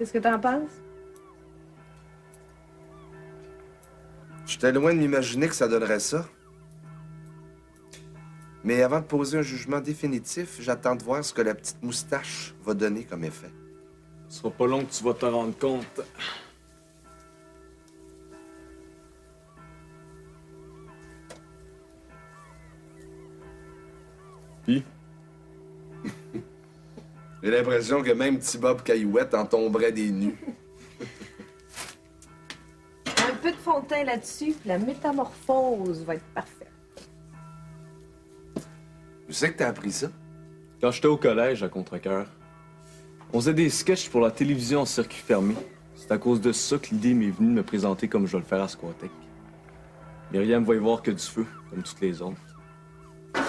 Qu'est-ce que t'en penses? J'étais loin de m'imaginer que ça donnerait ça. Mais avant de poser un jugement définitif, j'attends de voir ce que la petite moustache va donner comme effet. Ce sera pas long que tu vas te rendre compte. Puis? J'ai l'impression que même petit Bob Caillouette en tomberait des nues. Un peu de fond de teint là-dessus, puis la métamorphose va être parfaite. Tu sais que t'as appris ça? Quand j'étais au collège à Contrecœur, on faisait des sketchs pour la télévision en circuit fermé. C'est à cause de ça que l'idée m'est venue de me présenter comme je vais le faire à Squatec. Myriam va y voir que du feu, comme toutes les autres. Je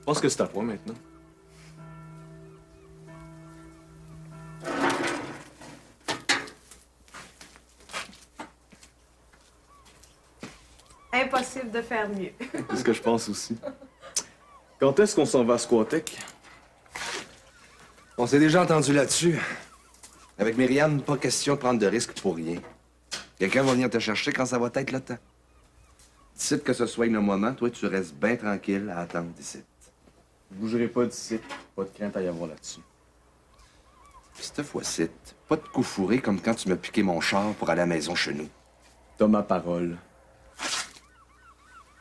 pense que c'est à toi maintenant. Impossible de faire mieux. C'est ce que je pense aussi. Quand est-ce qu'on s'en va à Squatec? On s'est déjà entendu là-dessus. Avec Myriam, pas question de prendre de risques pour rien. Quelqu'un va venir te chercher quand ça va être le temps. D'ici que ce soit le moment, toi, tu restes bien tranquille à attendre d'ici. Je bougerai pas d'ici. Pas de crainte à y avoir là-dessus. Cette fois-ci, pas de coup fourré comme quand tu m'as piqué mon char pour aller à la maison chez nous. T'as ma parole.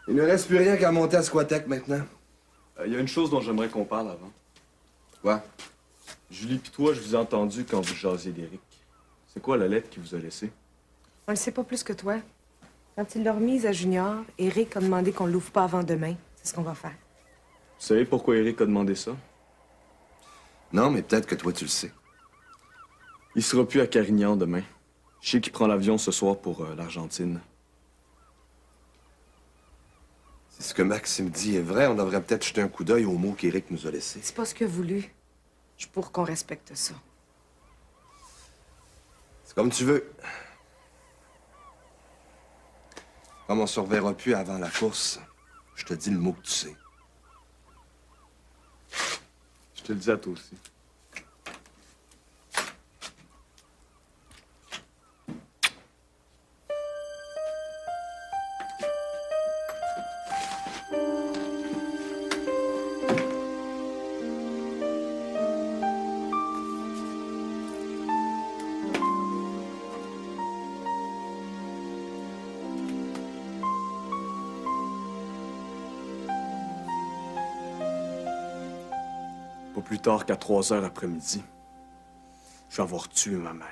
Il ne reste plus rien qu'à monter à Squatec maintenant. Il y a une chose dont j'aimerais qu'on parle avant. Quoi? Julie pis toi, je vous ai entendu quand vous jasiez d'Éric. C'est quoi la lettre qu'il vous a laissée? On le sait pas plus que toi. Quand il l'a remise à Junior, Eric a demandé qu'on l'ouvre pas avant demain. C'est ce qu'on va faire. Vous savez pourquoi Éric a demandé ça? Non, mais peut-être que toi, tu le sais. Il sera plus à Carignan demain. Je sais qu'il prend l'avion ce soir pour l'Argentine. Si ce que Maxime dit est vrai, on devrait peut-être jeter un coup d'œil aux mots qu'Éric nous a laissés. C'est pas ce qu'il a voulu. Je suis pour qu'on respecte ça. C'est comme tu veux. Comme on se reverra plus avant la course, je te dis le mot que tu sais. Je te le dis à toi aussi. Pas plus tard qu'à 3 heures après-midi, je vais avoir tué ma mère.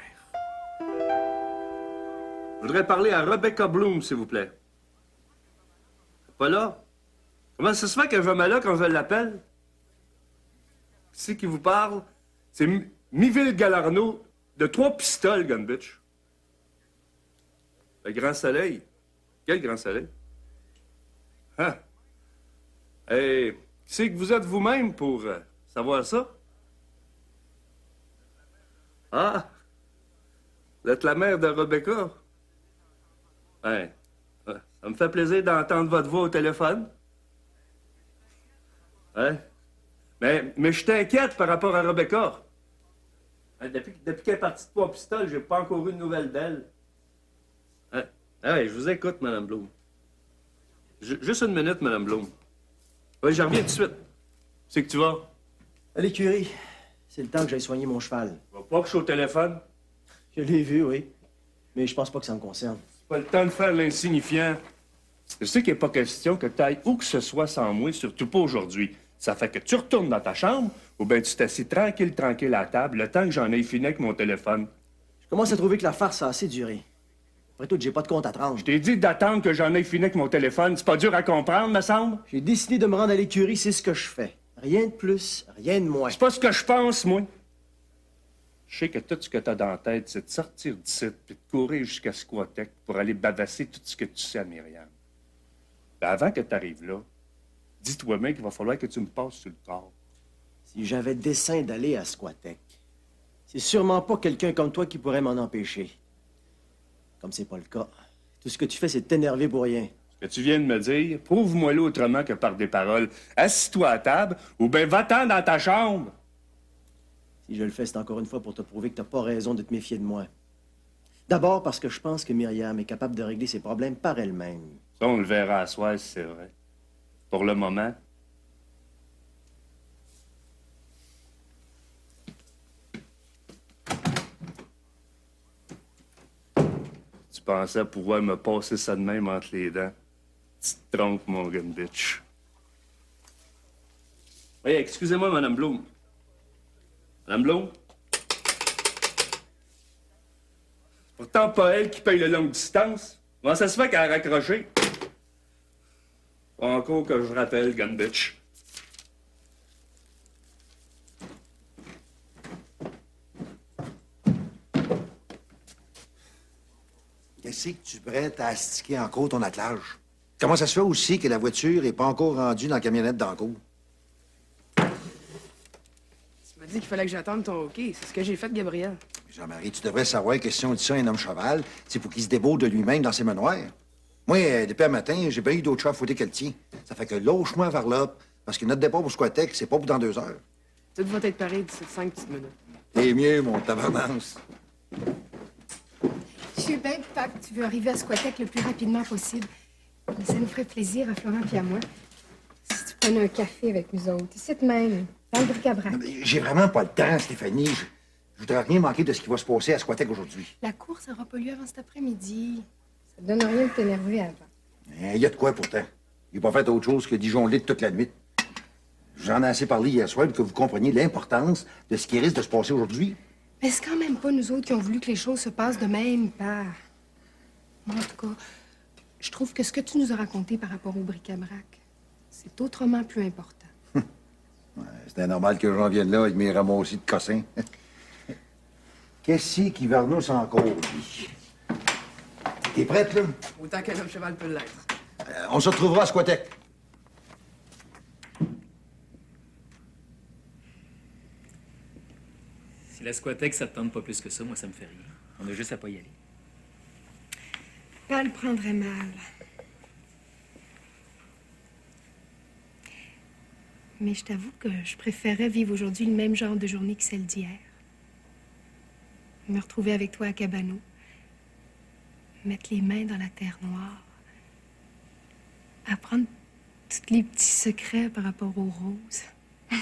Je voudrais parler à Rebecca Bloom, s'il vous plaît. Pas là? Comment ça se fait qu'elle jamais là quand je l'appelle? Qui c'est qui vous parle? C'est Miville Galarno de 3 pistoles, Gunbitch. Le Grand Soleil? Quel Grand Soleil? Hein? Hey, qui c'est que vous êtes vous-même pour savoir ça? Ah! Vous êtes la mère de Rebecca? Ouais. Ça me fait plaisir d'entendre votre voix au téléphone. Ouais. Mais je t'inquiète par rapport à Rebecca. Depuis qu'elle est partie de 3 pistoles, j'ai pas encore eu de nouvelles d'elle. Ouais. Ah ouais, je vous écoute, Mme Bloom. Juste une minute, Mme Bloom. Oui, j'en reviens tout de suite. C'est que tu vas? À l'écurie. C'est le temps que j'aille soigner mon cheval. Tu vas pas que je suis au téléphone? Je l'ai vu, oui. Mais je pense pas que ça me concerne. C'est pas le temps de faire l'insignifiant. Je sais qu'il n'est pas question que tu ailles où que ce soit sans moi, surtout pas aujourd'hui. Ça fait que tu retournes dans ta chambre ou bien tu t'assis tranquille à la table le temps que j'en ai fini avec mon téléphone. Je commence à trouver que la farce a assez duré. Après tout, j'ai pas de compte à te rendre. Je t'ai dit d'attendre que j'en ai fini avec mon téléphone. C'est pas dur à comprendre, me semble? J'ai décidé de me rendre à l'écurie, c'est ce que je fais. Rien de plus, rien de moins. C'est pas ce que je pense, moi. Je sais que tout ce que t'as dans la tête, c'est de sortir d'ici puis de courir jusqu'à Squatec pour aller bavasser tout ce que tu sais à Myriam. Ben avant que t'arrives là, dis-toi bien qu'il va falloir que tu me passes sur le corps. Si j'avais dessein d'aller à Squatec, c'est sûrement pas quelqu'un comme toi qui pourrait m'en empêcher. Comme c'est pas le cas. Tout ce que tu fais, c'est t'énerver pour rien. Ce que tu viens de me dire, prouve-moi-le autrement que par des paroles. Assis-toi à table ou bien va-t'en dans ta chambre. Si je le fais, c'est encore une fois pour te prouver que t'as pas raison de te méfier de moi. D'abord parce que je pense que Myriam est capable de régler ses problèmes par elle-même. Ça, on le verra à soir, si c'est vrai. Pour le moment. Tu pensais pouvoir me passer ça de même entre les dents? Tu te trompes, mon gun bitch. Oui, excusez-moi, Madame Bloom. Madame Bloom? C'est pourtant pas elle qui paye le longue distance. Comment ça se fait qu'elle a raccroché? Pas encore que je rappelle, gun bitch. Qu'est-ce que tu prêtes à astiquer en cours ton attelage? Comment ça se fait aussi que la voiture n'est pas encore rendue dans la camionnette d'en cours? Tu m'as dit qu'il fallait que j'attende ton OK. C'est ce que j'ai fait, Gabriel. Jean-Marie, tu devrais savoir que si on dit ça à un homme cheval, c'est pour qu'il se débaude de lui-même dans ses manoirs. Moi, depuis un matin, j'ai pas eu d'autre choix à fouetter que le tien. Ça fait que lâche-moi vers là, parce que notre départ pour Squatec, c'est pas pour dans 2 heures. Tout va être pareil d'ici 5 petites minutes. T'es mieux, mon tabarnance. Je sais bien, Papa, que tu veux arriver à Squatec le plus rapidement possible. Mais ça nous ferait plaisir à Florent et à moi. Si tu prenais un café avec nous autres, ici de même, dans le bric-à-brac. J'ai vraiment pas le temps, Stéphanie. Je voudrais rien manquer de ce qui va se passer à Squatec aujourd'hui. La course n'aura pas lieu avant cet après-midi. Ça te donne rien de t'énerver avant. Il y a de quoi, pourtant. Il n'a pas fait autre chose que d'y jongler toute la nuit. J'en ai assez parlé hier soir pour que vous compreniez l'importance de ce qui risque de se passer aujourd'hui. Mais c'est quand même pas nous autres qui ont voulu que les choses se passent de même, Père. Moi, en tout cas, je trouve que ce que tu nous as raconté par rapport au bric-à-brac, c'est autrement plus important. C'était normal que j'en vienne là avec mes ramassis de cossins. Qu'est-ce qui Varnos encore, lui? T'es prête, là? Autant qu'un homme cheval peut l'être. On se retrouvera à Squatec. Si la Squatec, ça te tente pas plus que ça, moi, ça me fait rien. On a juste à pas y aller. Pas le prendrait mal. Mais je t'avoue que je préférais vivre aujourd'hui le même genre de journée que celle d'hier. Me retrouver avec toi à Cabano. Mettre les mains dans la terre noire. Apprendre tous les petits secrets par rapport aux roses.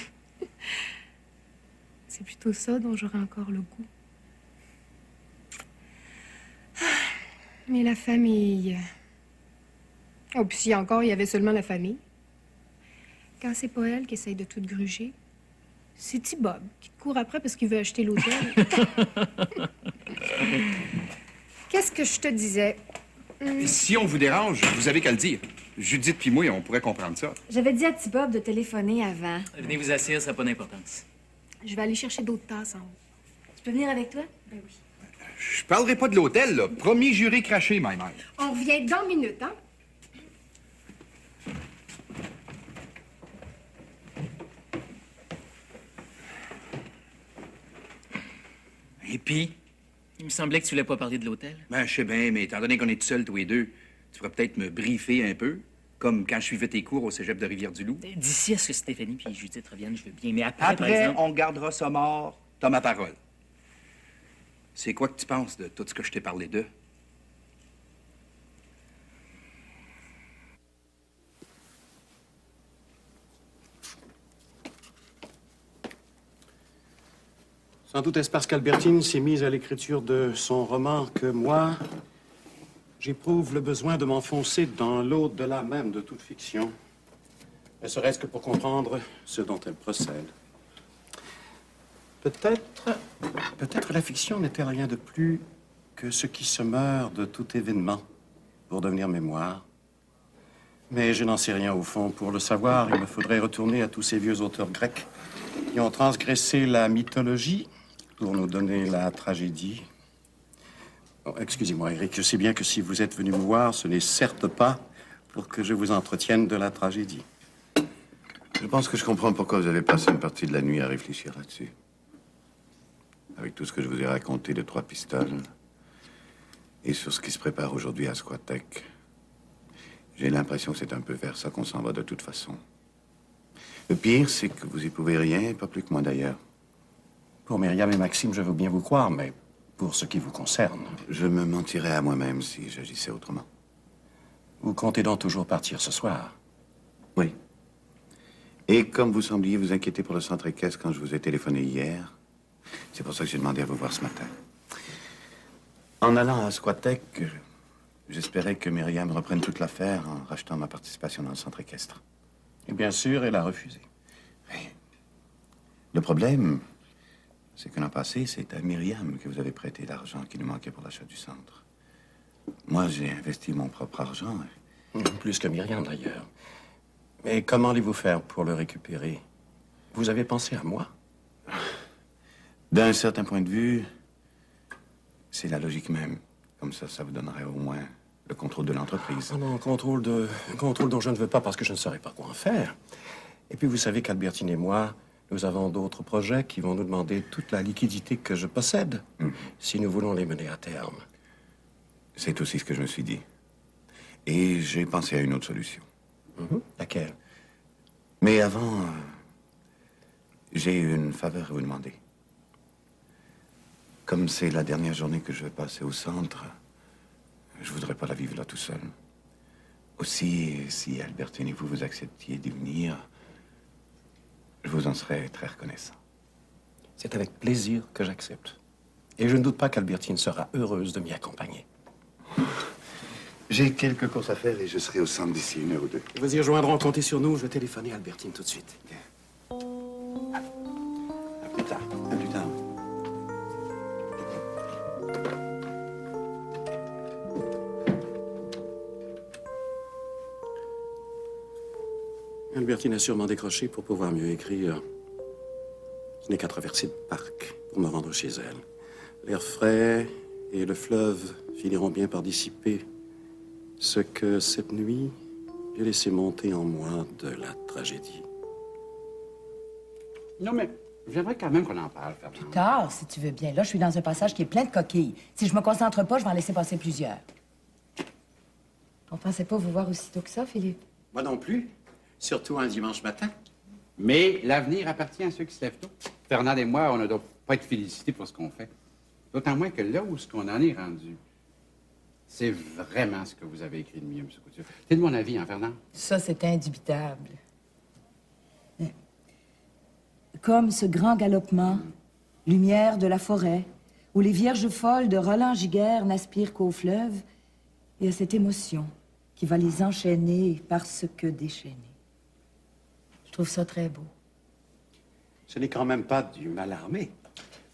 C'est plutôt ça dont j'aurais encore le goût. Mais la famille... Oh, puis si encore, il y avait seulement la famille. Quand c'est pas elle qui essaye de tout gruger, c'est T-Bob qui te court après parce qu'il veut acheter l'hôtel. Qu'est-ce que je te disais? Si on vous dérange, vous avez qu'à le dire. Judith puis moi, on pourrait comprendre ça. J'avais dit à T-Bob de téléphoner avant. Venez vous asseoir, ça n'a pas d'importance. Je vais aller chercher d'autres tasses en haut. Je peux venir avec toi? Ben oui. Je parlerai pas de l'hôtel, là. Promis, juré, craché, ma mère. On revient dans 1 minute, hein? Et puis? Il me semblait que tu voulais pas parler de l'hôtel. Ben, je sais bien, mais étant donné qu'on est tout seuls, tous les deux, tu pourrais peut-être me briefer un peu, comme quand je suivais tes cours au cégep de Rivière-du-Loup. D'ici à ce que Stéphanie puis Judith reviennent, je veux bien. Mais après, par Après, exemple... on gardera ça mort. T'as ma parole. C'est quoi que tu penses de tout ce que je t'ai parlé d'eux? Sans doute est-ce parce qu'Albertine s'est mise à l'écriture de son roman que moi, j'éprouve le besoin de m'enfoncer dans l'au-delà même de toute fiction, ne serait-ce que pour comprendre ce dont elle procède. Peut-être la fiction n'est-elle rien de plus que ce qui se meurt de tout événement pour devenir mémoire. Mais je n'en sais rien au fond. Pour le savoir, il me faudrait retourner à tous ces vieux auteurs grecs qui ont transgressé la mythologie pour nous donner la tragédie. Oh, excusez-moi, Eric, je sais bien que si vous êtes venu me voir, ce n'est certes pas pour que je vous entretienne de la tragédie. Je pense que je comprends pourquoi vous avez passé une partie de la nuit à réfléchir là-dessus. Avec tout ce que je vous ai raconté de 3 pistoles et sur ce qui se prépare aujourd'hui à Squatec, j'ai l'impression que c'est un peu vers ça qu'on s'en va de toute façon. Le pire, c'est que vous y pouvez rien, pas plus que moi d'ailleurs. Pour Myriam et Maxime, je veux bien vous croire, mais pour ce qui vous concerne... Je me mentirais à moi-même si j'agissais autrement. Vous comptez donc toujours partir ce soir? Oui. Et comme vous sembliez vous inquiéter pour le centre équestre quand je vous ai téléphoné hier, c'est pour ça que j'ai demandé à vous voir ce matin. En allant à Squatec, j'espérais que Myriam reprenne toute l'affaire en rachetant ma participation dans le centre équestre. Et bien sûr, elle a refusé. Oui. Le problème, c'est que l'an passé, c'est à Myriam que vous avez prêté l'argent qui nous manquait pour l'achat du centre. Moi, j'ai investi mon propre argent. Plus que Myriam, d'ailleurs. Mais comment allez-vous faire pour le récupérer? Vous avez pensé à moi? D'un certain point de vue, c'est la logique même. Comme ça vous donnerait au moins le contrôle de l'entreprise. Oh non, contrôle dont je ne veux pas parce que je ne saurais pas quoi en faire. Et puis vous savez qu'Albertine et moi, nous avons d'autres projets qui vont nous demander toute la liquidité que je possède, si nous voulons les mener à terme. C'est aussi ce que je me suis dit. Et j'ai pensé à une autre solution. Laquelle? Mais avant, j'ai une faveur à vous demander. Comme c'est la dernière journée que je vais passer au centre, je voudrais pas la vivre là tout seul. Aussi, si Albertine et vous acceptiez d'y venir, je vous en serais très reconnaissant. C'est avec plaisir que j'accepte. Et je ne doute pas qu'Albertine sera heureuse de m'y accompagner. J'ai quelques courses à faire et je serai au centre d'ici 1 heure ou 2. Vous y rejoindront, comptez sur nous. Je vais téléphoner à Albertine tout de suite. À plus tard. À plus tard. Albertine a sûrement décroché pour pouvoir mieux écrire. Je n'ai qu'à traverser le parc pour me rendre chez elle. L'air frais et le fleuve finiront bien par dissiper ce que, cette nuit, j'ai laissé monter en moi de la tragédie. Non, mais j'aimerais quand même qu'on en parle, Fernand. Plus tard, si tu veux bien. Là, je suis dans un passage qui est plein de coquilles. Si je me concentre pas, je vais en laisser passer plusieurs. On pensait pas vous voir aussitôt que ça, Philippe? Moi non plus. Surtout un dimanche matin. Mais l'avenir appartient à ceux qui se lèvent tôt. Fernand et moi, on ne doit pas être félicités pour ce qu'on fait. D'autant moins que là où ce qu'on en est rendu, c'est vraiment ce que vous avez écrit de mieux, M. Couture. C'est de mon avis, hein, Fernand? Ça, c'est indubitable. Comme ce grand galopement, lumière de la forêt, où les vierges folles de Roland Giguère n'aspirent qu'au fleuve, et à cette émotion qui va les enchaîner parce que déchaîner. Je trouve ça très beau. Ce n'est quand même pas du Mallarmé.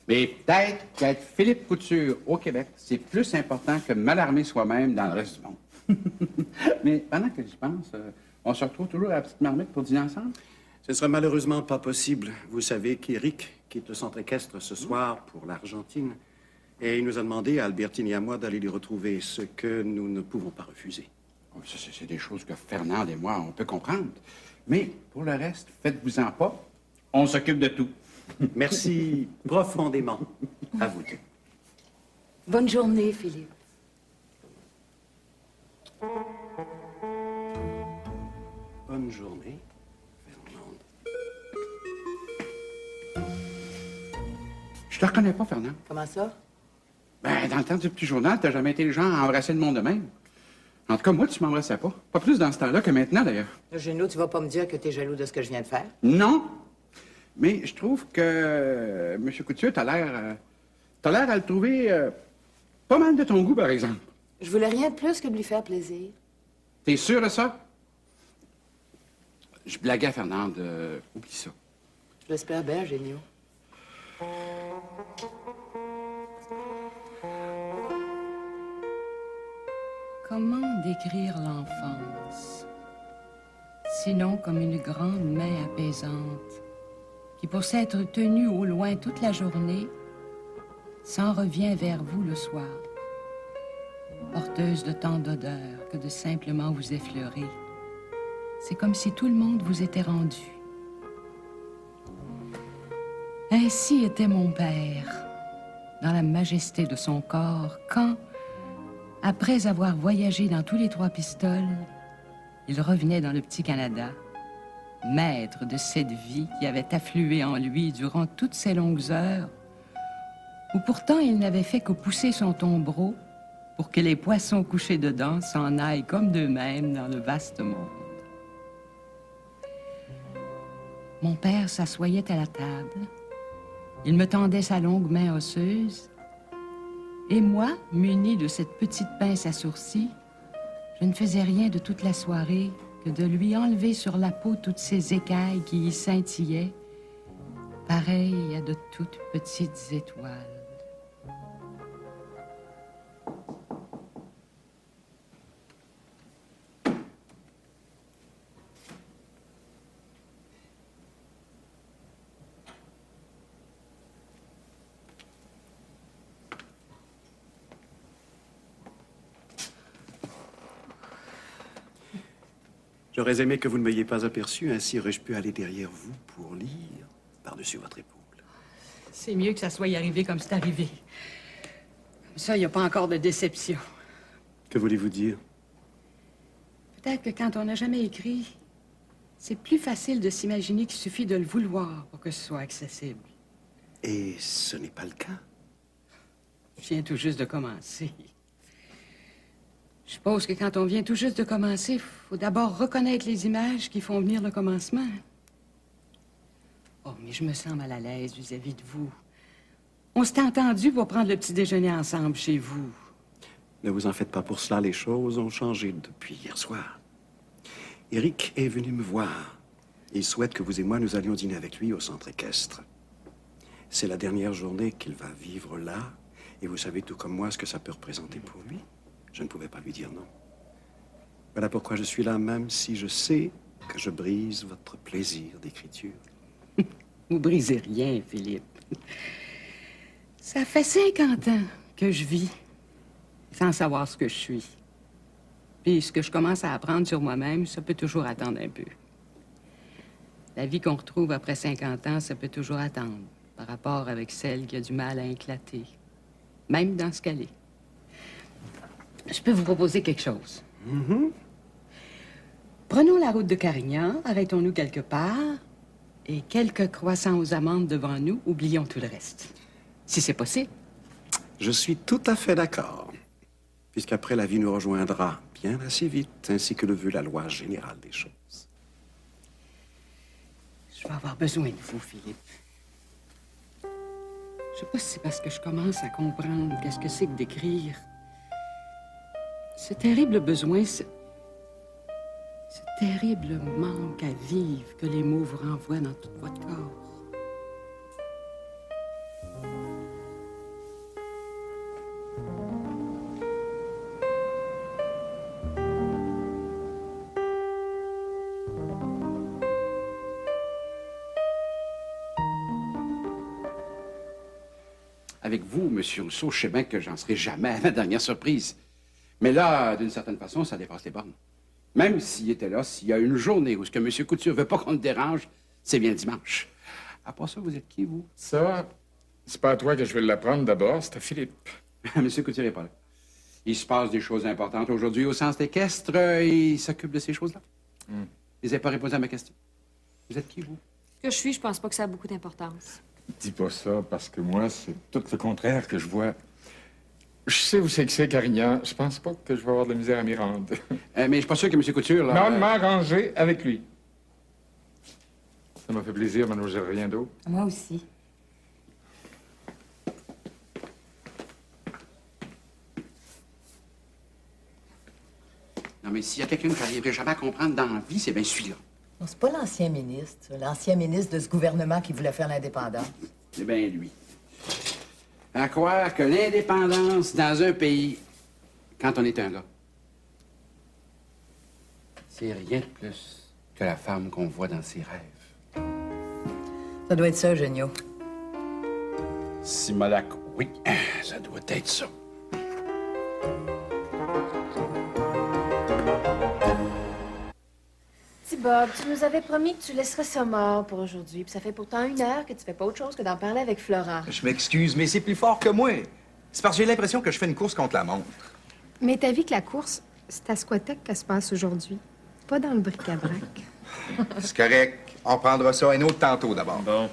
Mais peut-être qu'être Philippe Couture au Québec, c'est plus important que Mallarmé soi-même dans le reste du monde. Mais pendant que j'y pense, on se retrouve toujours à la petite marmite pour dîner ensemble? Ce sera malheureusement pas possible. Vous savez qu'Éric quitte le centre équestre ce soir pour l'Argentine. Et il nous a demandé, à Albertine et à moi, d'aller les retrouver, ce que nous ne pouvons pas refuser. Oh, ça, c'est des choses que Fernand et moi, on peut comprendre. Mais pour le reste, faites-vous-en pas. On s'occupe de tout. Merci profondément à vous deux. Bonne journée, Philippe. Bonne journée, Fernande. Je te reconnais pas, Fernand. Comment ça? Ben, dans le temps du petit journal, t'as jamais été le genre à embrasser le monde de même. En tout cas, moi, tu m'embrassais pas. Pas plus dans ce temps-là que maintenant, d'ailleurs. Géno, tu vas pas me dire que t'es jaloux de ce que je viens de faire? Non. Mais je trouve que M. Couture, t'as l'air à le trouver pas mal de ton goût, par exemple. Je voulais rien de plus que de lui faire plaisir. T'es sûr de ça? Je blaguais à Fernande. Oublie ça. Je l'espère bien, Génio. Comment décrire l'enfance? Sinon comme une grande main apaisante qui, pour s'être tenue au loin toute la journée, s'en revient vers vous le soir, porteuse de tant d'odeurs que de simplement vous effleurer. C'est comme si tout le monde vous était rendu. Ainsi était mon père, dans la majesté de son corps, quand, après avoir voyagé dans tous les 3 pistoles, il revenait dans le petit Canada, maître de cette vie qui avait afflué en lui durant toutes ces longues heures où pourtant il n'avait fait que pousser son tombereau pour que les poissons couchés dedans s'en aillent comme d'eux-mêmes dans le vaste monde. Mon père s'assoyait à la table. Il me tendait sa longue main osseuse. Et moi, munie de cette petite pince à sourcils, je ne faisais rien de toute la soirée que de lui enlever sur la peau toutes ces écailles qui y scintillaient, pareilles à de toutes petites étoiles. J'aurais aimé que vous ne m'ayez pas aperçu, ainsi aurais-je pu aller derrière vous pour lire par-dessus votre épaule. C'est mieux que ça soit y arrivé comme c'est arrivé. Comme ça, il n'y a pas encore de déception. Que voulez-vous dire? Peut-être que quand on n'a jamais écrit, c'est plus facile de s'imaginer qu'il suffit de le vouloir pour que ce soit accessible. Et ce n'est pas le cas. Je viens tout juste de commencer. Je suppose que quand on vient tout juste de commencer, il faut d'abord reconnaître les images qui font venir le commencement. Oh, mais je me sens mal à l'aise vis-à-vis de vous. On s'était entendu pour prendre le petit déjeuner ensemble chez vous. Ne vous en faites pas pour cela, les choses ont changé depuis hier soir. Éric est venu me voir. Il souhaite que vous et moi, nous allions dîner avec lui au centre équestre. C'est la dernière journée qu'il va vivre là, et vous savez tout comme moi ce que ça peut représenter pour lui. Je ne pouvais pas lui dire non. Voilà pourquoi je suis là, même si je sais que je brise votre plaisir d'écriture. Vous brisez rien, Philippe. Ça fait 50 ans que je vis sans savoir ce que je suis. Puis ce que je commence à apprendre sur moi-même, ça peut toujours attendre un peu. La vie qu'on retrouve après 50 ans, ça peut toujours attendre par rapport avec celle qui a du mal à éclater, même dans ce qu'elle est. Je peux vous proposer quelque chose. Prenons la route de Carignan, arrêtons-nous quelque part, et quelques croissants aux amandes devant nous, oublions tout le reste. Si c'est possible. Je suis tout à fait d'accord. Puisqu'après, la vie nous rejoindra bien assez vite, ainsi que le veut la loi générale des choses. Je vais avoir besoin de vous, Philippe. Je sais pas si c'est parce que je commence à comprendre qu'est-ce que c'est que d'écrire. Ce terrible besoin, ce terrible manque à vivre que les mots vous renvoient dans tout votre corps. Avec vous, Monsieur Rousseau, je sais bien que j'en serai jamais à ma dernière surprise. Mais là, d'une certaine façon, ça dépasse les bornes. Même s'il était là, s'il y a une journée où ce que M. Couture veut pas qu'on le dérange, c'est bien dimanche. À part ça, vous êtes qui, vous? Ça, c'est pas à toi que je vais l'apprendre d'abord, c'est à Philippe. M. Couture n'est pas là. Il se passe des choses importantes aujourd'hui au sens équestre. Il s'occupe de ces choses-là. Vous n'avez pas répondu à ma question. Vous êtes qui, vous? Ce que je suis, je pense pas que ça a beaucoup d'importance. Dis pas ça, parce que moi, c'est tout le contraire que je vois. Je sais où c'est que c'est, Carignan. Je pense pas que je vais avoir de la misère à m'y rendre. Mais je suis pas sûr que M. Couture, là... Non, de m'arranger avec lui. Ça m'a fait plaisir, mademoiselle, rien d'autre. Moi aussi. Non, mais s'il y a quelqu'un que j'arriverai jamais à comprendre dans la vie, c'est bien celui-là. Non, c'est pas l'ancien ministre de ce gouvernement qui voulait faire l'indépendance. C'est bien lui. À croire que l'indépendance dans un pays, quand on est un gars, c'est rien de plus que la femme qu'on voit dans ses rêves. Ça doit être ça, Eugenio. Simolac, oui, ça doit être ça. Petit Bob, tu nous avais promis que tu laisserais ça mort pour aujourd'hui. Puis ça fait pourtant 1 heure que tu fais pas autre chose que d'en parler avec Florent. Je m'excuse, mais c'est plus fort que moi. C'est parce que j'ai l'impression que je fais une course contre la montre. Mais t'as vu que la course, c'est à Squatec qu'elle se passe aujourd'hui, pas dans le bric-à-brac. C'est correct. On prendra ça un autre tantôt d'abord. Bon.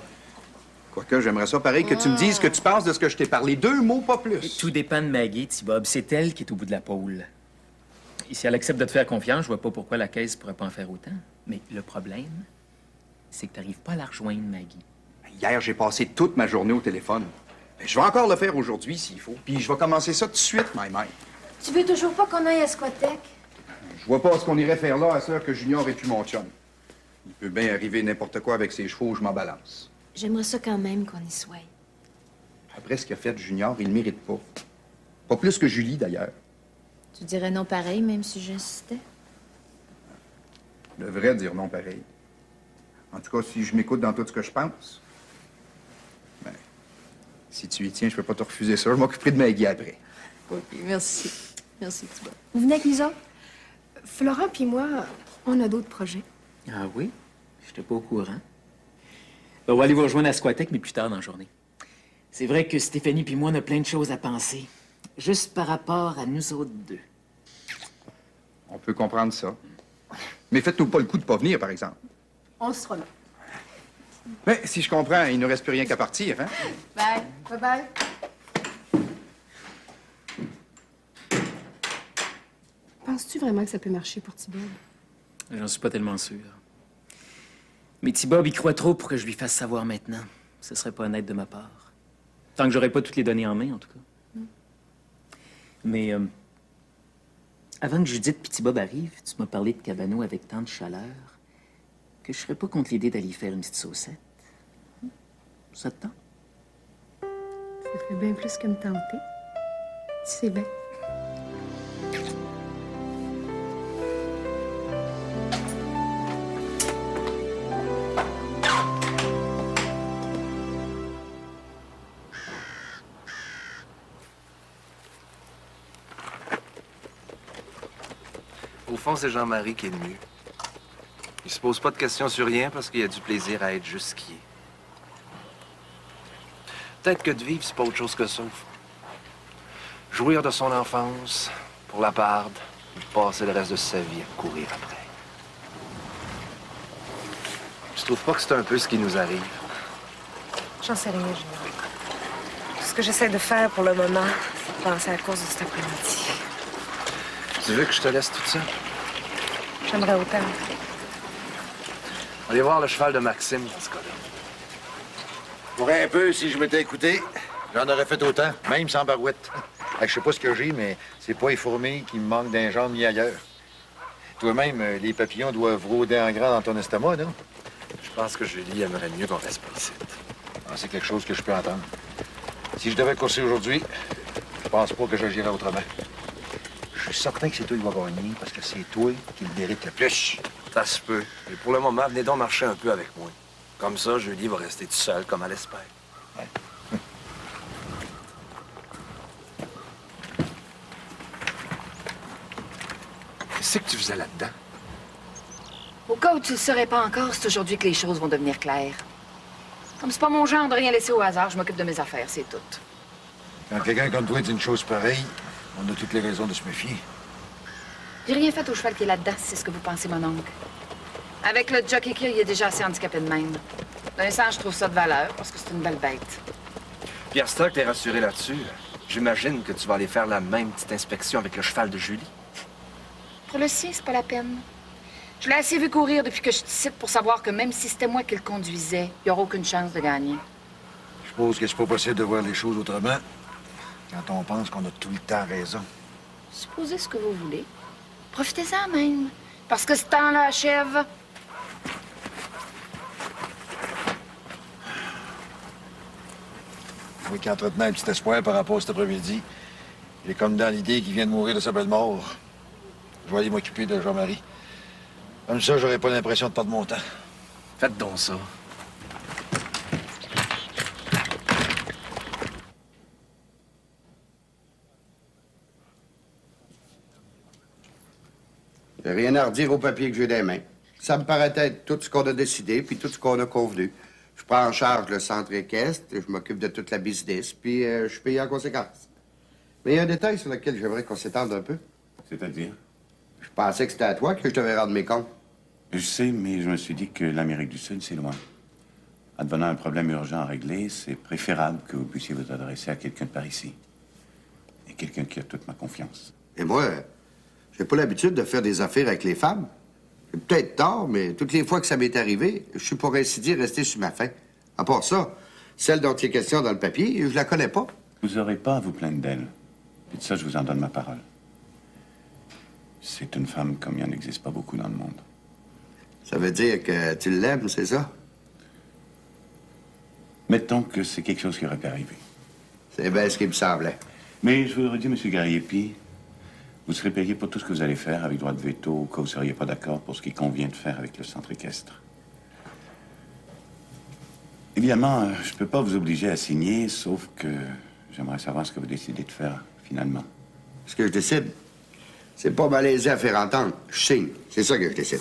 Quoique, j'aimerais ça pareil que tu me dises ce que tu penses de ce que je t'ai parlé. 2 mots, pas plus. Tout dépend de Maggie, T-Bob. C'est elle qui est au bout de la pôle. Et si elle accepte de te faire confiance, je vois pas pourquoi la caisse pourrait pas en faire autant. Mais le problème, c'est que t'arrives pas à la rejoindre, Maggie. Hier, j'ai passé toute ma journée au téléphone. Je vais encore le faire aujourd'hui, s'il faut. Puis je vais commencer ça tout de suite, my mère. Tu veux toujours pas qu'on aille à Squatec? Je vois pas ce qu'on irait faire là à ce que Junior et puis mon chum. Il peut bien arriver n'importe quoi avec ses chevaux, je m'en balance. J'aimerais ça quand même qu'on y soit. Après ce qu'a fait Junior, il le mérite pas. Pas plus que Julie, d'ailleurs. Tu dirais non pareil, même si j'insistais? Je devrais dire non pareil. En tout cas, si je m'écoute dans tout ce que je pense. Ben, si tu y tiens, je peux pas te refuser ça. Je m'occuperai de Maggie après. OK, merci. Merci, Thibaut. Vous venez avec nous autres? Florent puis moi, on a d'autres projets. Ah oui? J'étais pas au courant. On va aller vous rejoindre à Squatec, mais plus tard dans la journée. C'est vrai que Stéphanie puis moi, on a plein de choses à penser. Juste par rapport à nous autres deux. On peut comprendre ça. Mais faites-nous pas le coup de pas venir, par exemple. On sera là. Mais si je comprends, il ne reste plus rien qu'à partir, hein? Bye. Bye-bye. Penses-tu vraiment que ça peut marcher pour Thibaut? J'en suis pas tellement sûr. Mais T-Bob, il croit trop pour que je lui fasse savoir maintenant. Ce serait pas honnête de ma part. Tant que j'aurais pas toutes les données en main, en tout cas. Mais avant que Judith et T-Bob arrivent, tu m'as parlé de Cabano avec tant de chaleur que je serais pas contre l'idée d'aller faire une petite saucette. Ça te tente? Ça ferait bien plus que me tenter. Tu sais bien. Au fond, c'est Jean-Marie qui est le mieux. Il se pose pas de questions sur rien parce qu'il a du plaisir à être juste ce qu'il est. Peut-être que de vivre, c'est pas autre chose que ça. Jouir de son enfance, pour la parde, et passer le reste de sa vie à courir après. Tu trouves pas que c'est un peu ce qui nous arrive? J'en sais rien, Junior. Tout ce que j'essaie de faire pour le moment, c'est de penser à cause de cet après-midi. Tu veux que je te laisse toute seule? J'aimerais autant. Allez voir le cheval de Maxime dans ce cas-là. Pour un peu, si je m'étais écouté, j'en aurais fait autant, même sans barouette. Je sais pas ce que j'ai, mais c'est pas les fourmis qui me manquent d'un jambe ni ailleurs. Toi-même, les papillons doivent rôder en grand dans ton estomac, non? Je pense que Julie aimerait mieux qu'on reste pas ici. Ah, c'est quelque chose que je peux entendre. Si je devais courser aujourd'hui, je pense pas que j'agirais autrement. Je suis certain que c'est toi qui vas gagner, parce que c'est toi qui le mérite le plus. Ça se peut. Mais pour le moment, venez donc marcher un peu avec moi. Comme ça, Julie va rester toute seule, comme elle espère. Ouais. Qu'est-ce que tu faisais là-dedans? Au cas où tu ne le saurais pas encore, c'est aujourd'hui que les choses vont devenir claires. Comme c'est pas mon genre de rien laisser au hasard, je m'occupe de mes affaires, c'est tout. Quand quelqu'un comme toi dit une chose pareille, on a toutes les raisons de se méfier. J'ai rien fait au cheval qui est là-dedans, si c'est ce que vous pensez, mon oncle. Avec le jockey qu'il y a, il est déjà assez handicapé de même. D'un sens, je trouve ça de valeur, parce que c'est une belle bête. Pierre Stock t'es rassuré là-dessus. J'imagine que tu vas aller faire la même petite inspection avec le cheval de Julie. Pour le sien, c'est pas la peine. Je l'ai assez vu courir depuis que je suis ici pour savoir que même si c'était moi qui le conduisais, il n'y aura aucune chance de gagner. Je suppose que c'est pas possible de voir les choses autrement quand on pense qu'on a tout le temps raison. Supposez ce que vous voulez. Profitez-en même, parce que ce temps-là achève. Moi qui entretenais un petit espoir par rapport à cet après-midi, j'ai comme dans l'idée qu'il vient de mourir de sa belle mort. Je vais aller m'occuper de Jean-Marie. Comme ça, j'aurai pas l'impression de perdre mon temps. Faites donc ça. J'ai rien à redire au papier que j'ai des mains. Ça me paraît être tout ce qu'on a décidé, puis tout ce qu'on a convenu. Je prends en charge le centre équestre, je m'occupe de toute la business, puis je suis payé en conséquence. Mais il y a un détail sur lequel j'aimerais qu'on s'étende un peu. C'est-à-dire? Je pensais que c'était à toi que je devais rendre mes comptes. Je sais, mais je me suis dit que l'Amérique du Sud, c'est loin. Advenant un problème urgent à régler, c'est préférable que vous puissiez vous adresser à quelqu'un de par ici. Et quelqu'un qui a toute ma confiance. Et moi, j'ai pas l'habitude de faire des affaires avec les femmes. J'ai peut-être tort, mais toutes les fois que ça m'est arrivé, je suis pour ainsi dire resté sur ma faim. À part ça, celle dont il est question dans le papier, je la connais pas. Vous n'aurez pas à vous plaindre d'elle. Et de ça, je vous en donne ma parole. C'est une femme comme il n'y en existe pas beaucoup dans le monde. Ça veut dire que tu l'aimes, c'est ça? Mettons que c'est quelque chose qui aurait pu arriver. C'est bien ce qui me semblait. Mais je vous le redis, M. Gariepi, vous serez payé pour tout ce que vous allez faire avec droit de veto au cas où vous ne seriez pas d'accord pour ce qui convient de faire avec le centre équestre. Évidemment, je ne peux pas vous obliger à signer, sauf que j'aimerais savoir ce que vous décidez de faire, finalement. Ce que je décide, c'est pas malaiser à faire entendre. Je signe. C'est ça que je décide.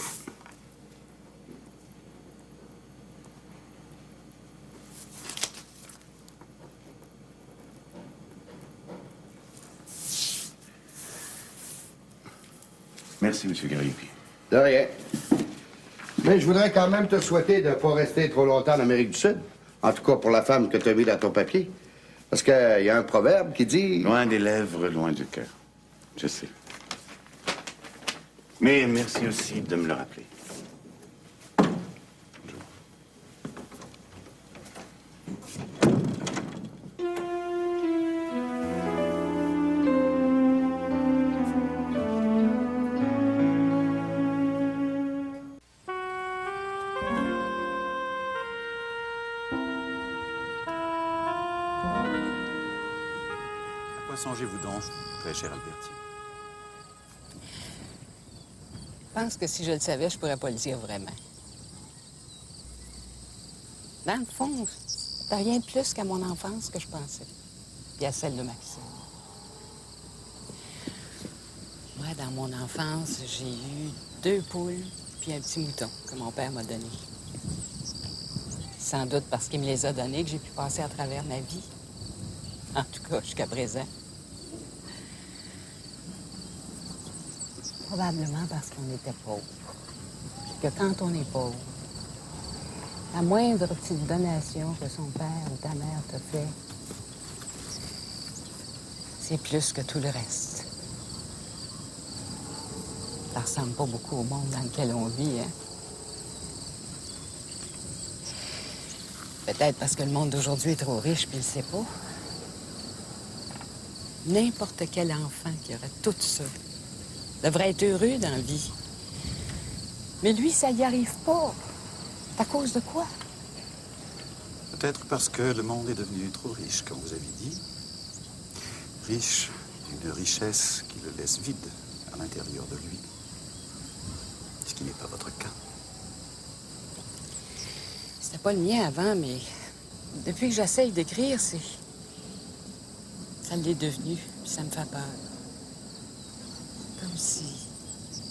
Merci, M. Gariepi. De rien. Mais je voudrais quand même te souhaiter de ne pas rester trop longtemps en Amérique du Sud. En tout cas, pour la femme que tu as mis dans ton papier. Parce qu'il y a un proverbe qui dit... Loin des lèvres, loin du cœur. Je sais. Mais merci aussi de me le rappeler. Songez-vous donc, très cher Albertine? Je pense que si je le savais, je pourrais pas le dire vraiment. Dans le fond, t'as rien de plus qu'à mon enfance que je pensais. Puis à celle de Maxime. Moi, dans mon enfance, j'ai eu 2 poules puis un petit mouton que mon père m'a donné. Sans doute parce qu'il me les a donnés que j'ai pu passer à travers ma vie. En tout cas, jusqu'à présent. Probablement parce qu'on était pauvres. Puis que quand on est pauvre, la moindre petite donation que son père ou ta mère te fait, c'est plus que tout le reste. Ça ressemble pas beaucoup au monde dans lequel on vit, hein? Peut-être parce que le monde d'aujourd'hui est trop riche, puis il sait pas. N'importe quel enfant qui aurait tout ça devrait être heureux dans la vie. Mais lui, ça y arrive pas. C'est à cause de quoi? Peut-être parce que le monde est devenu trop riche, comme vous avez dit. Riche d'une richesse qui le laisse vide à l'intérieur de lui. Ce qui n'est pas votre cas. C'était pas le mien avant, mais depuis que j'essaye d'écrire, ça l'est devenu, puis ça me fait peur. Comme si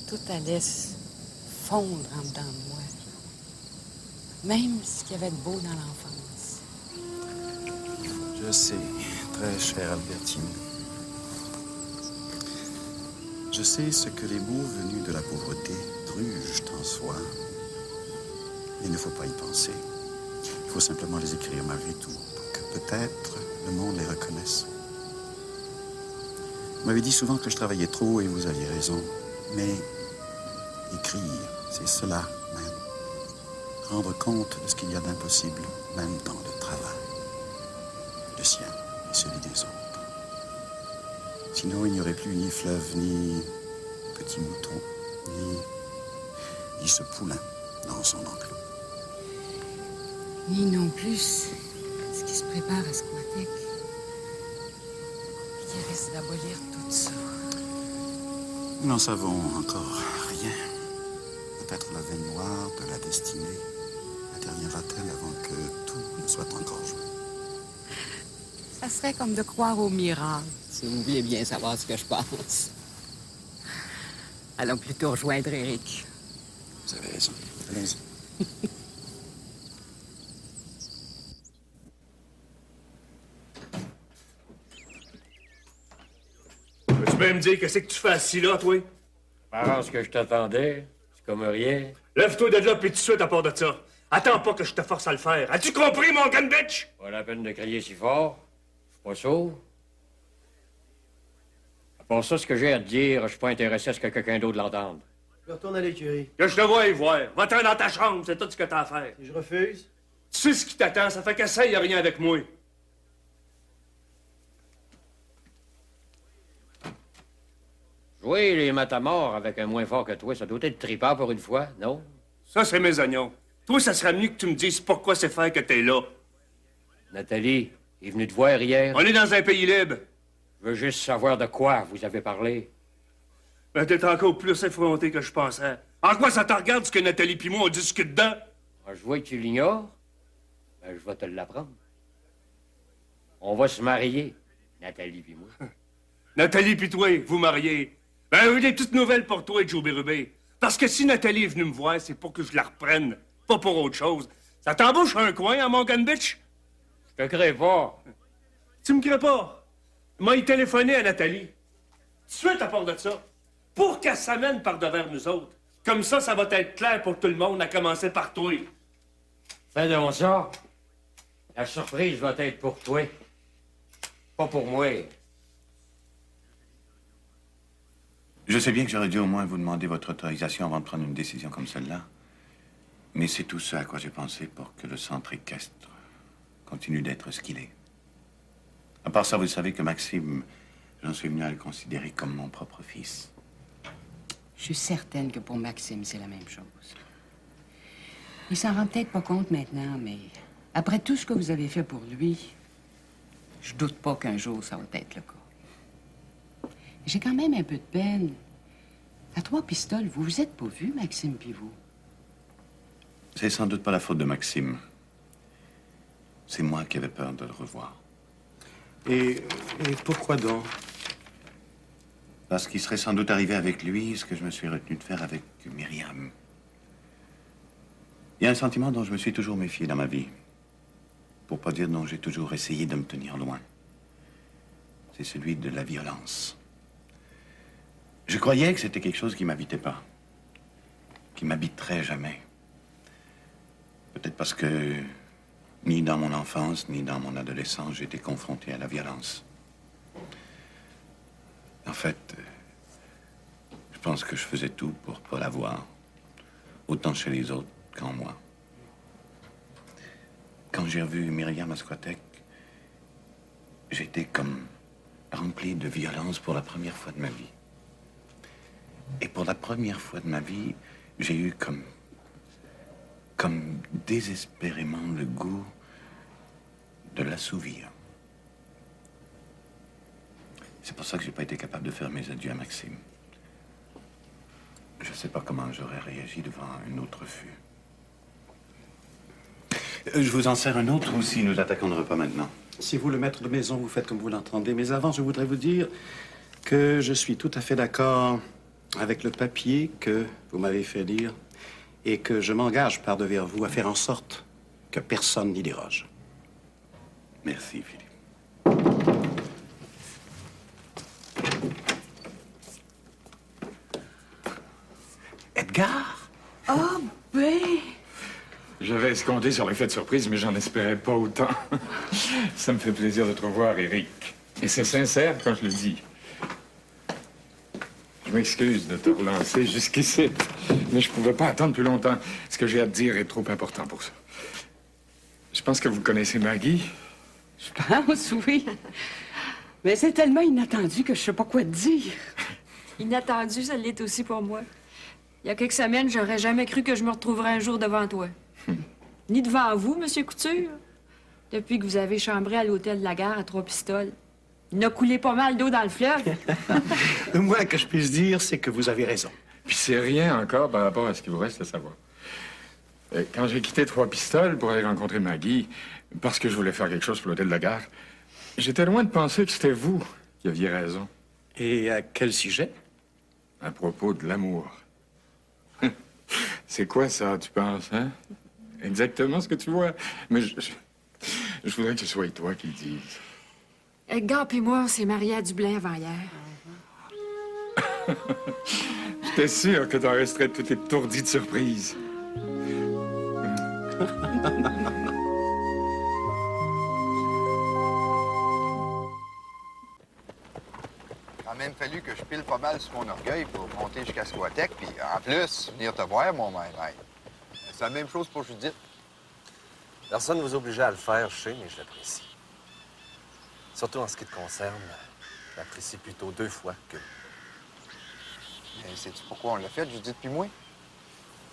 tout allait se fondre en dedans de moi. Même ce qu'il y avait de beau dans l'enfance. Je sais, très chère Albertine. Je sais ce que les mots venus de la pauvreté drugent en soi. Il ne faut pas y penser. Il faut simplement les écrire malgré tout, pour que peut-être le monde les reconnaisse. Vous m'avez dit souvent que je travaillais trop et vous aviez raison. Mais écrire, c'est cela même. Rendre compte de ce qu'il y a d'impossible, même dans le travail. Le sien et celui des autres. Sinon, il n'y aurait plus ni fleuve, ni petit mouton, ni ce poulain dans son enclos. Ni non plus ce qui se prépare à Squatec. Qui risque d'abolir tout ça. Nous n'en savons encore rien. Peut-être la veine noire de la destinée interviendra-t-elle avant que tout ne soit encore joué. Ça serait comme de croire au miracle, si vous voulez bien savoir ce que je pense. Allons plutôt rejoindre Éric. Vous avez raison. Allons-y. Tu peux me dire qu'est-ce que tu fais assis là, toi? Pense que je t'attendais. C'est comme rien. Lève-toi de là, puis tout de suite à part de ça. Attends pas que je te force à le faire. As-tu compris, mon gun bitch? Pas la peine de crier si fort. Je suis pas sourd. À part ça, ce que j'ai à te dire, je suis pas intéressé à ce que quelqu'un d'autre l'entende. Je retourne à l'écurie. Que je te vois y voir. Va-t'en dans ta chambre, c'est tout ce que t'as à faire. Et je refuse? Tu sais ce qui t'attend, ça fait qu'essaye, y a rien avec moi. Jouer les matamors avec un moins fort que toi, ça doit être trippant pour une fois, non? Ça, c'est mes oignons. Toi, ça serait mieux que tu me dises pourquoi c'est faire que t'es là. Nathalie est venue te voir hier. On est dans un pays libre. Je veux juste savoir de quoi vous avez parlé. Ben, t'es encore plus effronté que je pensais. En quoi ça te regarde ce que Nathalie pis moi on discute dedans? Ah, je vois que tu l'ignores. Ben, je vais te l'apprendre. On va se marier, Nathalie pis moi. Nathalie pis toi, vous mariez. Ben, j'ai des petites nouvelles pour toi, Joe Bérubé. Parce que si Nathalie est venue me voir, c'est pour que je la reprenne, pas pour autre chose. Ça t'embauche un coin, hein, mon gun bitch? Je te crée pas. Tu me crées pas? Moi, il téléphonait à Nathalie. Tout de suite à part de ça. Pour qu'elle s'amène par devers nous autres. Comme ça va être clair pour tout le monde, à commencer par toi. Fais donc ça. La surprise va être pour toi. Pas pour moi. Je sais bien que j'aurais dû au moins vous demander votre autorisation avant de prendre une décision comme celle-là. Mais c'est tout ce à quoi j'ai pensé pour que le centre équestre continue d'être ce qu'il est. À part ça, vous savez que Maxime, j'en suis venu à le considérer comme mon propre fils. Je suis certaine que pour Maxime, c'est la même chose. Il s'en rend peut-être pas compte maintenant, mais après tout ce que vous avez fait pour lui, je doute pas qu'un jour, ça va être le cas. J'ai quand même un peu de peine. À 3 pistoles, vous vous êtes pas vus, Maxime puis vous? C'est sans doute pas la faute de Maxime. C'est moi qui avais peur de le revoir. Et pourquoi donc? Parce qu'il serait sans doute arrivé avec lui ce que je me suis retenu de faire avec Myriam. Il y a un sentiment dont je me suis toujours méfié dans ma vie. Pour pas dire dont j'ai toujours essayé de me tenir loin. C'est celui de la violence. Je croyais que c'était quelque chose qui m'habitait pas. Qui m'habiterait jamais. Peut-être parce que ni dans mon enfance, ni dans mon adolescence, j'ai été confronté à la violence. En fait, je pense que je faisais tout pour pas la voir. Autant chez les autres qu'en moi. Quand j'ai revu Myriam à Squatec, j'étais comme rempli de violence pour la première fois de ma vie. Et pour la première fois de ma vie, j'ai eu comme désespérément le goût de l'assouvir. C'est pour ça que j'ai pas été capable de faire mes adieux à Maxime. Je sais pas comment j'aurais réagi devant un autre refus. Je vous en sers un autre ou si nous attaquons le repas maintenant? Si vous, le maître de maison, vous faites comme vous l'entendez. Mais avant, je voudrais vous dire que je suis tout à fait d'accord avec le papier que vous m'avez fait lire et que je m'engage par devers vous à faire en sorte que personne n'y déroge. Merci, Philippe. Edgar? Oh, ben! J'avais escompté sur l'effet de surprise, mais j'en espérais pas autant. Ça me fait plaisir de te revoir, Éric. Et c'est sincère quand je le dis. Je m'excuse de te relancer jusqu'ici, mais je pouvais pas attendre plus longtemps. Ce que j'ai à te dire est trop important pour ça. Je pense que vous connaissez Maggie. Je pense, oui. Mais c'est tellement inattendu que je sais pas quoi te dire. Inattendu, ça l'est aussi pour moi. Il y a quelques semaines, j'aurais jamais cru que je me retrouverais un jour devant toi. Ni devant vous, Monsieur Couture. Depuis que vous avez chambré à l'hôtel de la Gare à 3 pistoles. Il a coulé pas mal d'eau dans le fleuve. Le moins que je puisse dire, c'est que vous avez raison. Puis c'est rien encore par rapport à ce qu'il vous reste à savoir. Quand j'ai quitté 3 pistoles pour aller rencontrer Maggie, parce que je voulais faire quelque chose pour l'hôtel de la Gare, j'étais loin de penser que c'était vous qui aviez raison. Et à quel sujet? À propos de l'amour. C'est quoi ça, tu penses, hein? Exactement ce que tu vois. Mais je voudrais que ce soit toi qui le dises. Edgar et moi, on s'est mariés à Dublin avant hier. J'étais sûr que t'en resterais tout étourdi de surprise. Il a même fallu que je pile pas mal sur mon orgueil pour monter jusqu'à Squatec, puis en plus, venir te voir, mon maître. C'est la même chose pour Judith. Personne ne vous obligeait à le faire, je sais, mais je l'apprécie. Surtout en ce qui te concerne, je l'apprécie plutôt 2 fois que... Mais sais-tu pourquoi on l'a fait, Judith puis moi?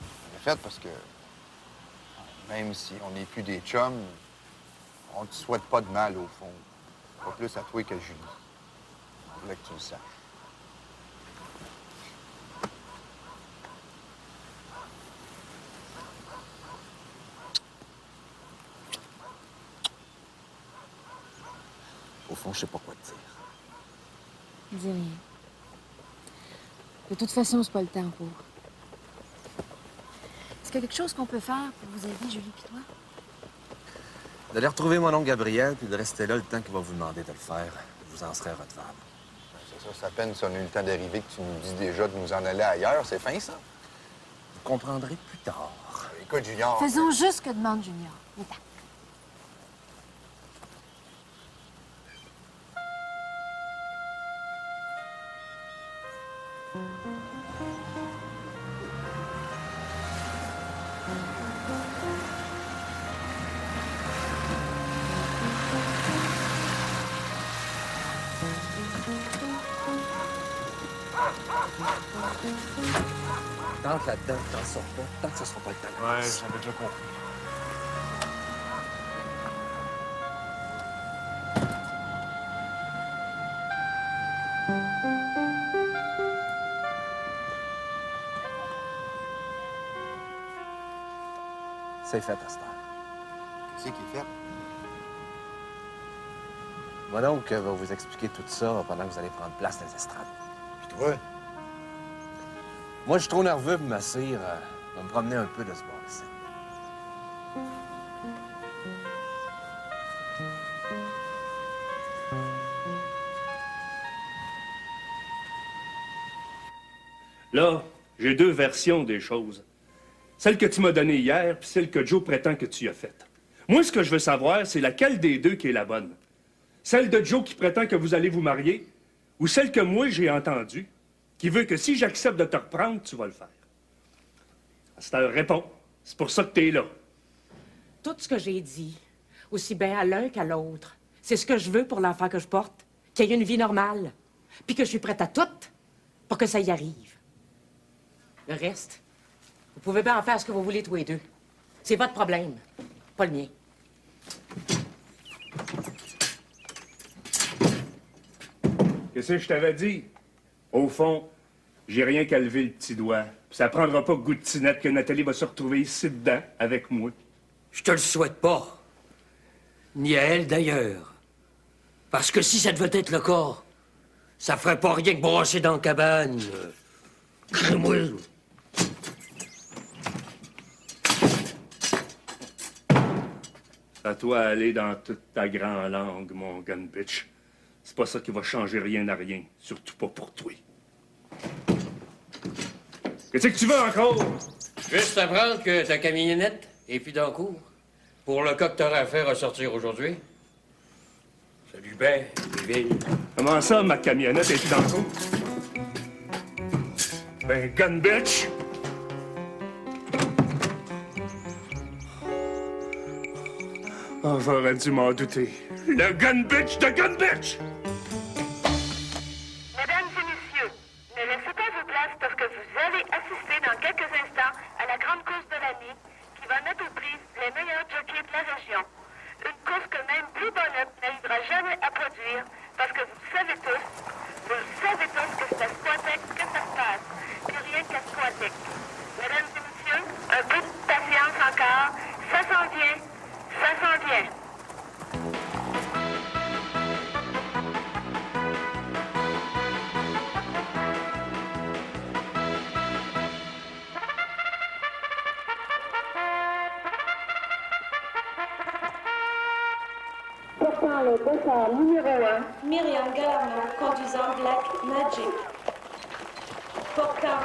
On l'a fait parce que, même si on n'est plus des chums, on te souhaite pas de mal, au fond. Pas plus à toi qu'à Julie. On voulait que tu le saches. Au fond, je sais pas quoi te dire. Dis rien. De toute façon, c'est pas le temps pour. Est-ce qu'il y a quelque chose qu'on peut faire pour vous aider, Julie et toi? D'aller retrouver mon oncle Gabriel, puis de rester là le temps qu'il va vous demander de le faire. Je vous en serai redevable. C'est ça, c'est à peine si on a eu le temps d'arriver que tu nous dis déjà de nous en aller ailleurs. C'est fin, ça? Vous comprendrez plus tard. Écoute, Junior... Faisons juste ce que demande Junior. Viens-t'en. Tente là-dedans, t'en sors pas, tant que ça sera pas le temps. Ouais, j'avais déjà compris. C'est fait, à cette heure. Qu'est-ce qui est fait? Mon oncle va vous expliquer tout ça pendant que vous allez prendre place dans les estrades. Puis toi? Moi, je suis trop nerveux pour m'asseoir. Je vais me promener un peu de ce bord ici. Là, j'ai 2 versions des choses. Celle que tu m'as donnée hier, puis celle que Joe prétend que tu as faite. Moi, ce que je veux savoir, c'est laquelle des 2 qui est la bonne. Celle de Joe qui prétend que vous allez vous marier, ou celle que moi, j'ai entendue, qui veut que si j'accepte de te reprendre, tu vas le faire. C'est un réponse. C'est pour ça que t'es là. Tout ce que j'ai dit, aussi bien à l'un qu'à l'autre, c'est ce que je veux pour l'enfant que je porte, qu'il ait une vie normale, puis que je suis prête à tout pour que ça y arrive. Le reste, vous pouvez bien en faire ce que vous voulez tous les 2. C'est votre problème, pas le mien. Qu'est-ce que je t'avais dit? Au fond, j'ai rien qu'à lever le petit doigt. Puis ça prendra pas goutte-tinette que Nathalie va se retrouver ici dedans avec moi. Je te le souhaite pas. Ni à elle, d'ailleurs. Parce que si ça devait être le cas, ça ferait pas rien que brasser dans la cabane. Crée-moi. À toi aller dans toute ta grande langue, mon gun bitch. C'est pas ça qui va changer rien à rien. Surtout pas pour toi. Qu'est-ce que tu veux encore? Juste apprendre que ta camionnette est plus dans le cours. Pour le cas que t'aurais à faire ressortir aujourd'hui. Salut ben, Biville. Comment ça, ma camionnette est plus dans le cours? Ben, gun bitch! Oh, j'aurais dû m'en douter. Le gun bitch de gun bitch! Mesdames et messieurs, ne laissez pas vos places parce que vous allez assister dans quelques instants à la grande course de l'année qui va mettre aux prises les meilleurs jockeys de la région. Une course que même Blue Bonnet n'arrivera jamais à produire parce que vous le savez tous que c'est à Squatec que ça se passe, puis rien qu'à Squatec. Mesdames et messieurs, un peu de patience encore, ça s'en vient, ça s'en vient. Portant le dossard numéro 1, Myriam Galarno, conduisant Black Magic. Portant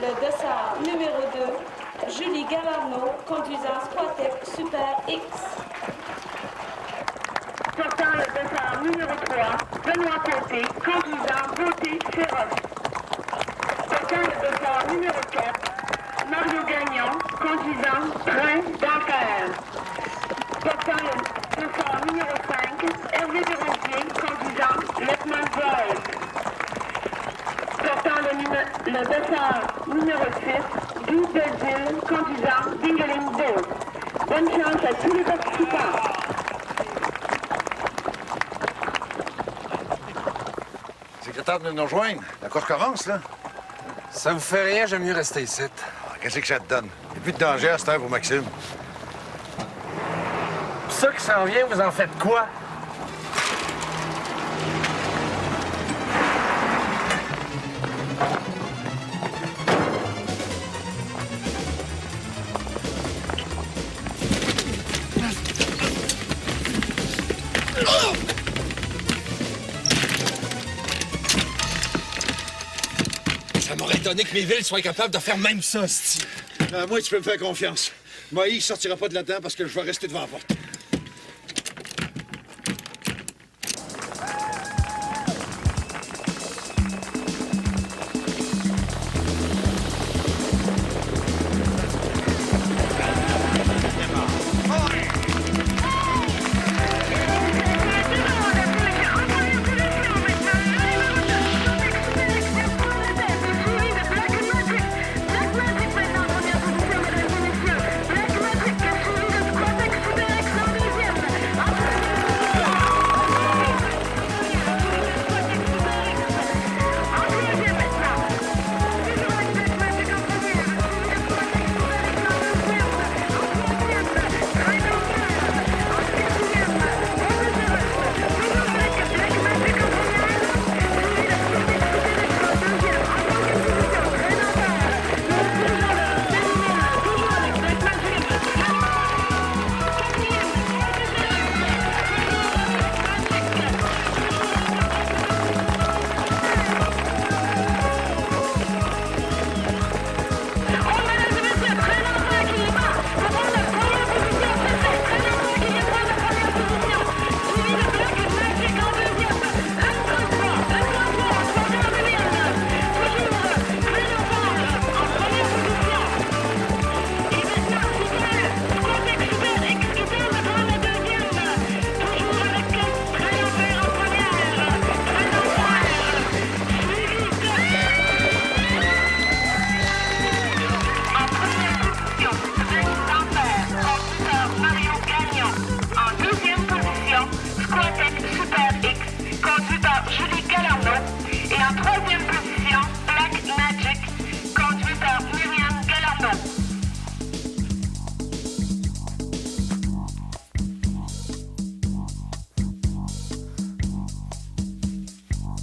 le dossard numéro 2, Julie Galarneau, conduisant Squatec Super X. Portant le départ numéro 3, Benoît Côté, conduisant Beauté Féroce. Portant le départ numéro 4, Mario Gagnon, conduisant Train d'Enfer. Portant le départ numéro 5, Hervé Desrosiers, conduisant Lieutenant Drive. Portant le départ numéro 6, Guy Belzile, conduisant Dingeling Boat. Bonne chance à tous les participants. Secrétaire de nous rejoindre. La course commence, là. Ça vous fait rien, j'aime mieux rester ici. Qu'est-ce que ça te donne? Il n'y a plus de danger à cette heure pour Maxime. Pis ça qui s'en vient, vous en faites quoi? Ça m'aurait étonné que mes villes soient capables de faire même ça, c'ti. Moi, tu peux me faire confiance. Moi, il sortira pas de là-dedans parce que je vais rester devant la porte.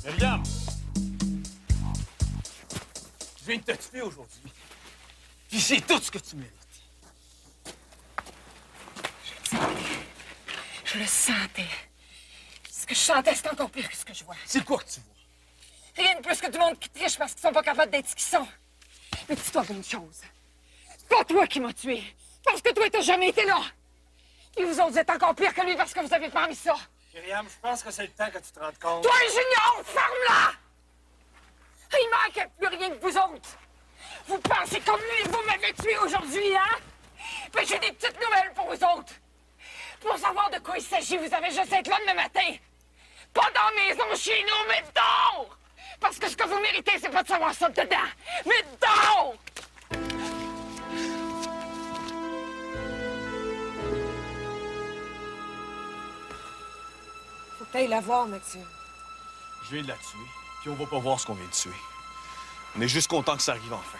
Myriam! Je viens de te tuer aujourd'hui. Puis c'est tout ce que tu mérites. Je le sentais. Ce que je sentais, c'est encore pire que ce que je vois. C'est quoi que tu vois? Rien de plus que du monde qui triche parce qu'ils sont pas capables d'être ce qu'ils sont. Mais dis-toi une chose. C'est pas toi qui m'as tué. Parce que toi, t'as jamais été là. Et vous autres êtes encore pire que lui parce que vous avez permis ça. Myriam, je pense que c'est le temps que tu te rendes compte. Toi, Junior, ferme-la! Il manquait plus rien que vous autres. Vous pensez comme lui, vous m'avez tué aujourd'hui, hein? Mais j'ai des petites nouvelles pour vous autres. Pour savoir de quoi il s'agit, vous avez juste à être là demain matin. Pas dans la maison chez nous, mais dehors! Parce que ce que vous méritez, c'est pas de savoir ça dedans, mais dehors! Faut que t'ailles la voir, Maxime. Je viens de la tuer, puis on va pas voir ce qu'on vient de tuer. On est juste content que ça arrive enfin.